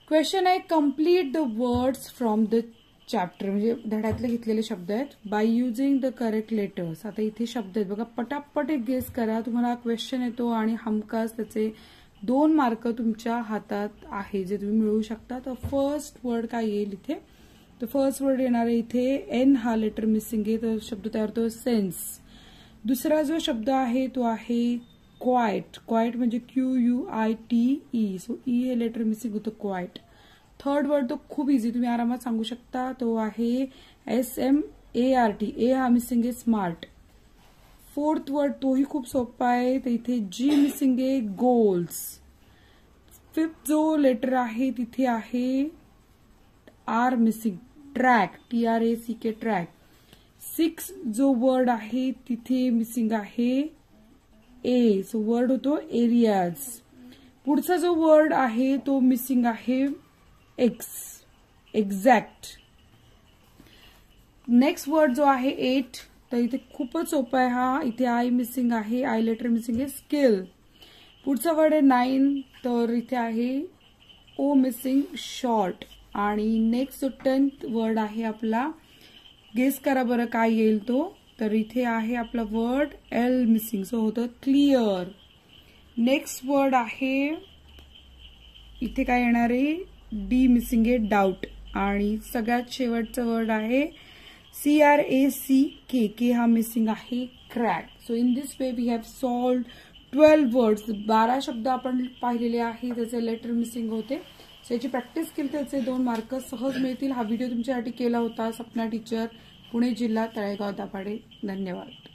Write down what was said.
Question आहे complete the words from the chapter, म्हणजे धड्यातले घेतलेले शब्द आहेत. By using the correct letters. आता इथे शब्द आहेत बघा, पटापट एक गेस करा. तुम्हाला क्वेश्चन येतो आणि हमखास त्याचे 2 मार्क तुमच्या हातात आहे जे तुम्ही मिळवू शकता. तर फर्स्ट वर्ड काय येईल इथे, तर फर्स्ट वर्ड येणार आहे इथे एन हा लेटर मिसिंग आहे, तर शब्द तयार होतो सेन्स. दुसरा जो शब्द आहे तो आहे क्वाइट. क्वाइट म्हणजे QUITE, सो ई हे लेटर मिसिंग होतं क्वाइट. थर्ड वर्ड तो खूप इझी, तुम्ही आरामात सांगू शकता, तो आहे SMART. ए हा मिसिंग आहे स्मार्ट. फोर्थ वर्ड तोही खूप सोपा आहे, तर इथे G मिसिंग आहे गोल्स. फिफ्थ जो लेटर आहे तिथे आहे R missing track, TRACK track. 6 जो वर्ड आहे तिथे मिसिंग आहे ए, सो वर्ड होतो एरियाज. पुढचा जो वर्ड आहे तो मिसिंग आहे एक्स, एक्झॅक्ट. नेक्स्ट वर्ड जो आहे 8, तर इथे खूपच सोपा आहे हा, इथे आय मिसिंग आहे, आय लेटर मिसिंग आहे स्किल. पुढचा वर्ड आहे 9, तर इथे आहे ओ मिसिंग शॉर्ट. आणि नेक्स्ट जो 10th वर्ड आहे आपला, गेस करा बरं काय येईल तो, तर इथे आहे आपला वर्ड एल मिसिंग, सो होतं क्लिअर. नेक्स्ट वर्ड आहे इथे काय येणार आहे, डी मिसिंग आहे डाऊट. आणि सगळ्यात शेवटचा वर्ड आहे CRACK हा मिसिंग आहे crack. So in this way we have solved 12 words. 12 शब्द आपण पाहिलेले आहे, त्याचे लेटर मिसिंग होते. सो याची प्रॅक्टिस केली त्याचे 2 मार्क सहज मिळतील. हा व्हिडिओ तुमच्यासाठी केला होता सपना टीचर, पुणे जिल्हा, तळेगाव दाभाडे. धन्यवाद.